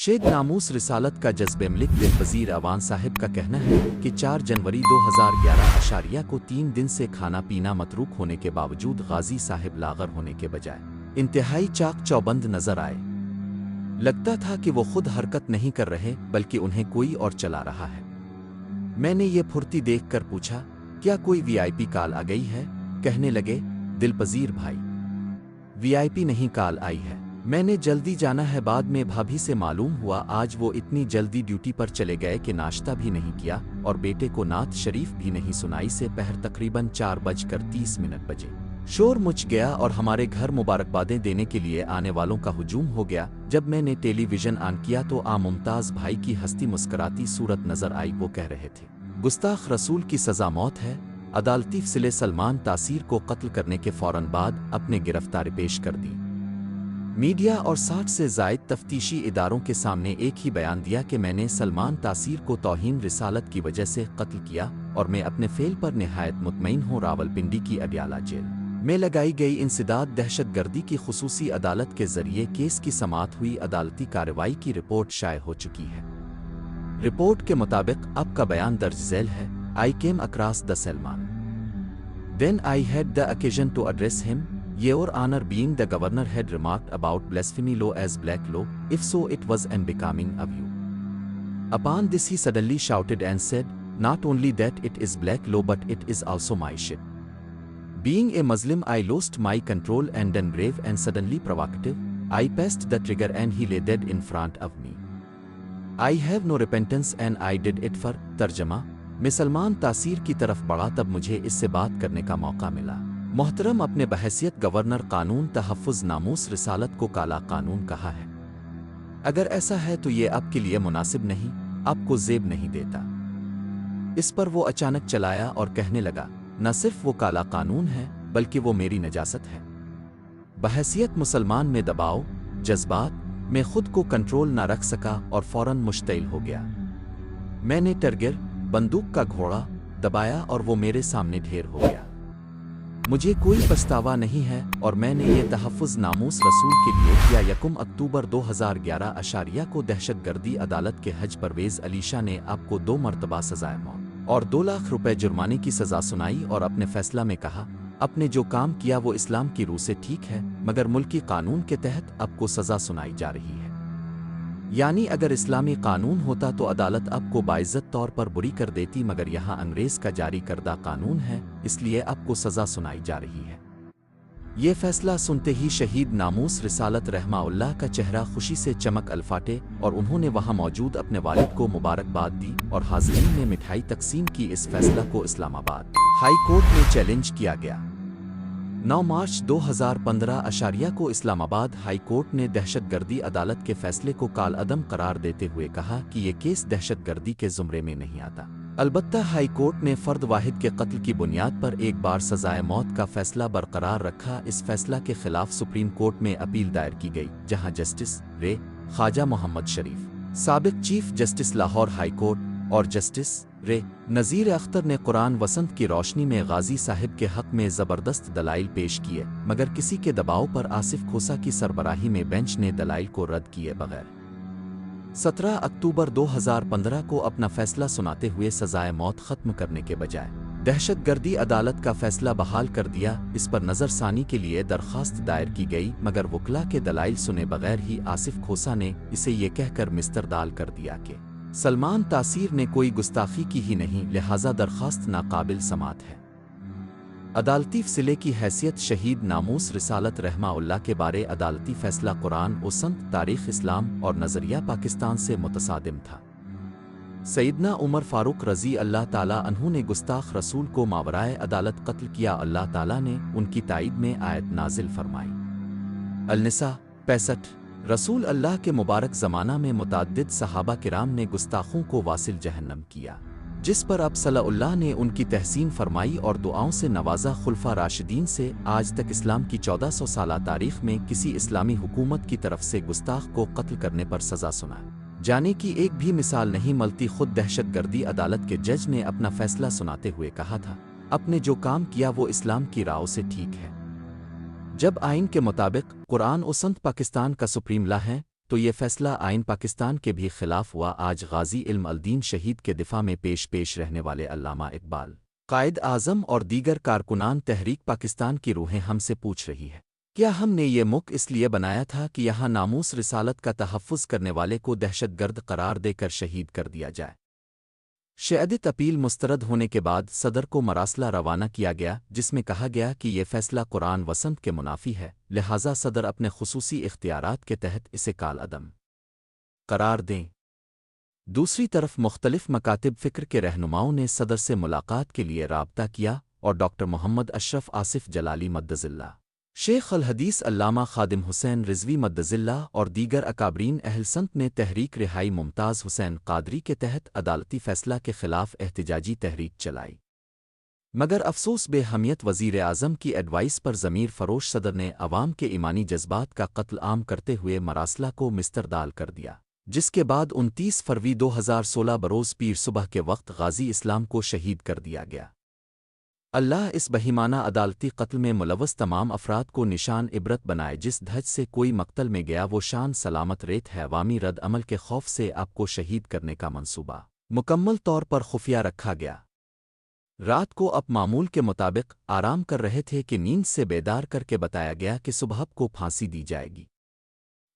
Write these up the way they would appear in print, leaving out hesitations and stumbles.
शेद नामूस रिसालत का जज्बे मलिक दिलपजीर अवान साहिब का कहना है कि 4 जनवरी 2011 अशारिया को 3 दिन से खाना पीना मतरूक होने के बावजूद गाजी साहिब लागर होने के बजाय इंतहाई चाक चौबंद नजर आए। लगता था कि वो खुद हरकत नहीं कर रहे बल्कि उन्हें कोई और चला रहा है। मैंने ये फुर्ती देखकर पूछा, क्या कोई वीआईपी कॉल आ गई है? कहने लगे, दिलपजीर भाई, वीआईपी नहीं कॉल आई है, मैंने जल्दी जाना है। बाद में भाभी से मालूम हुआ आज वो इतनी जल्दी ड्यूटी पर चले गए कि नाश्ता भी नहीं किया और बेटे को नात शरीफ भी नहीं सुनाई से पहर तकरीबन 4:30 बजे शोर मच गया और हमारे घर मुबारकबादें देने के लिए आने वालों का हुजूम हो गया। जब मैंने टेलीविजन ऑन किया तो मुमताज भाई की हंसती मुस्कराती सूरत नजर आई। वो कह रहे थे, गुस्ताख रसूल की सजा मौत है। अदालती फैसले सलमान तासीर को कत्ल करने के फौरन बाद अपने गिरफ्तारी पेश कर दी। मीडिया और 60 से जायद तफ्तीशी इदारों के सामने एक ही बयान दिया कि मैंने सलमान तासीर को तौहीन रिसालत की वजह से कत्ल किया और मैं अपने फेल पर निहायत मुतमईन हूँ। रावलपिंडी की अडियाला जेल में लगाई गई इंसदाद दहशतगर्दी की खुसूसी अदालत के जरिए केस की समाअत हुई। अदालती कार्रवाई की रिपोर्ट शाये हो चुकी है। रिपोर्ट के मुताबिक अब का बयान दर्ज झैल है। I came across the Salman, then I had the occasion to address him. Your Honor, being the governor had remarked about blasphemy law as black law, if so it was unbecoming of you. Upon this he suddenly shouted and said, not only that it is black law but it is also my shit. Being a Muslim I lost my control and then brave and suddenly provocative, I pressed the trigger and he lay dead in front of me. I have no repentance and I did it for तर्जमा। मैं सलमान तासीर की तरफ बढ़ा तब मुझे इससे बात करने का मौका मिला। मोहतरम, अपने बहैसियत गवर्नर कानून तहफ़्फ़ुज़ नामूस रिसालत को काला कानून कहा है। अगर ऐसा है तो ये आपके लिए मुनासिब नहीं, आपको ज़ेब नहीं देता। इस पर वो अचानक चलाया और कहने लगा, न सिर्फ वो काला कानून है बल्कि वो मेरी नजासत है। बहैसियत मुसलमान में दबाव जज्बात में खुद को कंट्रोल न रख सका और फौरन मुश्तइल हो गया। मैंने टरगर बंदूक का घोड़ा दबाया और वो मेरे सामने ढेर हो गया। मुझे कोई पछतावा नहीं है और मैंने ये तहफ़्फ़ुज़ नामूस रसूल के लिए किया। 1 अक्टूबर 2011 अशारिया को दहशतगर्दी अदालत के हज परवेज़ अली शाह ने आपको 2 मरतबा सजाए मौत और 2 लाख रुपए जुर्माने की सज़ा सुनाई और अपने फैसला में कहा, आपने जो काम किया वो इस्लाम की रूह से ठीक है मगर मुल्की कानून के तहत आपको सज़ा सुनाई जा रही है। यानी अगर इस्लामी कानून होता तो अदालत आपको बाइज्जत तौर पर बुरी कर देती, मगर यहाँ अंग्रेज़ का जारी करदा कानून है, इसलिए आपको सज़ा सुनाई जा रही है। ये फैसला सुनते ही शहीद नामूस रिसालत रहमाउल्लाह का चेहरा खुशी से चमक अलफाटे और उन्होंने वहाँ मौजूद अपने वालिद को मुबारकबाद दी और हाज़रीन ने मिठाई तकसीम की। इस फैसला को इस्लामाबाद हाई कोर्ट में चैलेंज किया गया। 9 मार्च 2015 अशारिया को इस्लामाबाद हाई कोर्ट ने दहशतगर्दी अदालत के फैसले को कालअदम करार देते हुए कहा कि ये केस दहशतगर्दी के ज़ुमरे में नहीं आता। अलबत्ता हाई कोर्ट ने फर्द वाहिद के कत्ल की बुनियाद पर एक बार सजाए मौत का फैसला बरकरार रखा। इस फैसला के खिलाफ सुप्रीम कोर्ट में अपील दायर की गई, जहां जस्टिस रे ख्वाजा मोहम्मद शरीफ, साबिक chief justice Lahore high court, और जस्टिस रे नज़ीर अख्तर ने कुरान वसंत की रोशनी में गाजी साहिब के हक में ज़बरदस्त दलाइल पेश किए, मगर किसी के दबाव पर आसिफ खोसा की सरबराही में बेंच ने दलाइल को रद्द किए बगैर 17 अक्टूबर 2015 को अपना फैसला सुनाते हुए सजाए मौत ख़त्म करने के बजाय दहशतगर्दी अदालत का फैसला बहाल कर दिया। इस पर नज़रसानी के लिए दरख्वास्त दायर की गई, मगर वकला के दलाइल सुने बगैर ही आसिफ खोसा ने इसे ये कहकर मिस्तरदाल कर दिया कि सलमान तासीर ने कोई गुस्ताखी की ही नहीं, लिहाजा दरख्वास्त नाकाबिल समात है। अदालती फैसले की हैसियत शहीद नामूस रिसालत रहमाउल्लाह के बारे अदालती फैसला कुरान व सन्नत, तारीख़ इस्लाम और नज़रिया पाकिस्तान से मुतसादिम था। सैयदना उमर फारूक रज़ी अल्लाह ताला अन्हु ने गुस्ताख रसूल को मावराए अदालत कत्ल किया। अल्लाह ताला ने उनकी ताईद में आयत नाजिल फरमाई। अल-निसा 65। रसूल अल्लाह के मुबारक ज़माना में मुताद्दिद सहाबा किराम ने गुस्ताखों को वासिल जहन्नम किया, जिस पर अब सल्लल्लाहु ने उनकी तहसीन फरमाई और दुआओं से नवाजा। खुलफा राशिदीन से आज तक इस्लाम की 1400 साला तारीख में किसी इस्लामी हुकूमत की तरफ से गुस्ताख को कत्ल करने पर सज़ा सुना जाने की एक भी मिसाल नहीं मिलती। खुद दहशतगर्दी अदालत के जज ने अपना फैसला सुनाते हुए कहा था, आपने जो काम किया वो इस्लाम की राह से ठीक है। जब आइन के मुताबिक कुरान और सन्नत पाकिस्तान का सुप्रीम लॉ है तो تو یہ فیصلہ آئین پاکستان کے بھی خلاف ہوا۔ آج غازی علم الدین شہید کے دفاع میں پیش رہنے والے علامہ اقبال، قائد اعظم اور دیگر کارکنان تحریک پاکستان کی روحیں ہم سے پوچھ رہی ہے، کیا ہم نے یہ ملک اس لیے بنایا تھا کہ یہاں ناموس رسالت کا تحفظ کرنے والے کو دہشت گرد قرار دے کر شہید کر دیا جائے؟ شہادت اپیل مسترد ہونے کے بعد صدر کو مراسلہ روانہ کیا گیا، جس میں کہا گیا کہ یہ فیصلہ قرآن وسنت کے منافی ہے، لہٰذا صدر اپنے خصوصی اختیارات کے تحت اسے کال عدم قرار دیں۔ دوسری طرف مختلف مکاتب فکر کے رہنماؤں نے صدر سے ملاقات کے لیے رابطہ کیا اور ڈاکٹر محمد اشرف آصف جلالی مدظ اللہ، شیخ الحدیث علامہ خادم حسین رضوی مدظ اللہ اور دیگر اکابرین اہل سنت نے تحریک رہائی ممتاز حسین قادری کے تحت عدالتی فیصلہ کے خلاف احتجاجی تحریک چلائی، مگر افسوس بے حمیت وزیر اعظم کی ایڈوائس پر ضمیر فروش صدر نے عوام کے ایمانی جذبات کا قتل عام کرتے ہوئے مراسلہ کو مستردال کر دیا، جس کے بعد 29 فروری 2016 بروز پیر صبح کے وقت غازی اسلام کو شہید کر دیا گیا۔ اللہ اس بہیمانہ عدالتی قتل میں ملوث تمام افراد کو نشان عبرت بنائے۔ جس دھج سے کوئی مقتل میں گیا وہ شان سلامت ریت ہے۔ عوامی رد عمل کے خوف سے آپ کو شہید کرنے کا منصوبہ مکمل طور پر خفیہ رکھا گیا۔ رات کو آپ معمول کے مطابق آرام کر رہے تھے کہ نیند سے بیدار کر کے بتایا گیا کہ صبح کو پھانسی دی جائے گی۔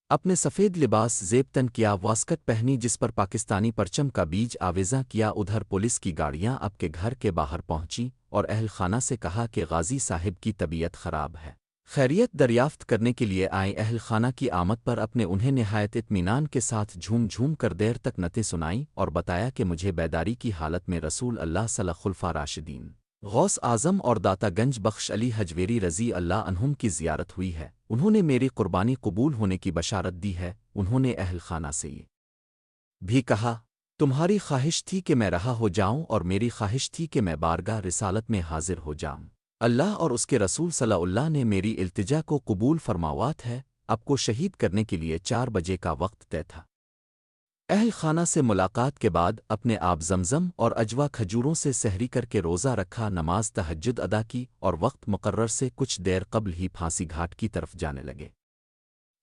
اپنے سفید لباس زیب تن کیا، واسکٹ پہنی جس پر پاکستانی پرچم کا بیج آویزاں کیا۔ ادھر پولیس کی گاڑیاں آپ کے گھر کے باہر پہنچی اور اہل خانہ سے کہا کہ غازی صاحب کی طبیعت خراب ہے، خیریت دریافت کرنے کے لیے آئیں۔ اہل خانہ کی آمد پر اپنے انہیں نہایت اطمینان کے ساتھ جھوم کر دیر تک نعتیں سنائیں اور بتایا کہ مجھے بیداری کی حالت میں رسول اللہ صلی خلفاء راشدین، غوث اعظم اور داتا گنج بخش علی حجویری رضی اللہ عنہم کی زیارت ہوئی ہے، انہوں نے میری قربانی قبول ہونے کی بشارت دی ہے۔ انہوں نے اہل خانہ سے یہ بھی کہا، تمہاری خواہش تھی کہ میں رہا ہو جاؤں اور میری خواہش تھی کہ میں بارگاہ رسالت میں حاضر ہو جاؤں۔ اللہ اور اس کے رسول صلی اللہ نے میری التجا کو قبول فرماوات ہے۔ آپ کو شہید کرنے کے لیے 4 بجے کا وقت طے تھا۔ اہل خانہ سے ملاقات کے بعد اپنے آپ زمزم اور اجوا کھجوروں سے سحری کر کے روزہ رکھا، نماز تہجد ادا کی اور وقت مقرر سے کچھ دیر قبل ہی پھانسی گھاٹ کی طرف جانے لگے۔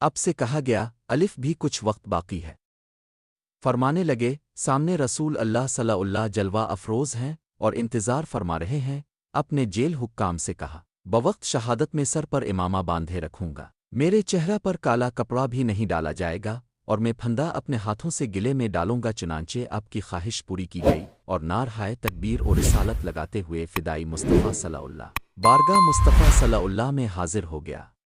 اب سے کہا گیا الف بھی کچھ وقت باقی ہے۔ فرمانے لگے، سامنے رسول اللہ صلی اللہ جلوہ افروز ہیں اور انتظار فرما رہے ہیں۔ اپنے جیل حکام سے کہا، بوقت شہادت میں سر پر امامہ باندھے رکھوں گا، میرے چہرہ پر کالا کپڑا بھی نہیں ڈالا جائے گا اور میں پھندا اپنے ہاتھوں سے گلے میں ڈالوں گا۔ چنانچہ آپ کی خواہش پوری کی گئی اور نعرہ تکبیر اور رسالت لگاتے ہوئے فدائی مصطفیٰ صلی اللہ بارگاہ مصطفیٰ صلی اللہ میں حاضر ہو گیا۔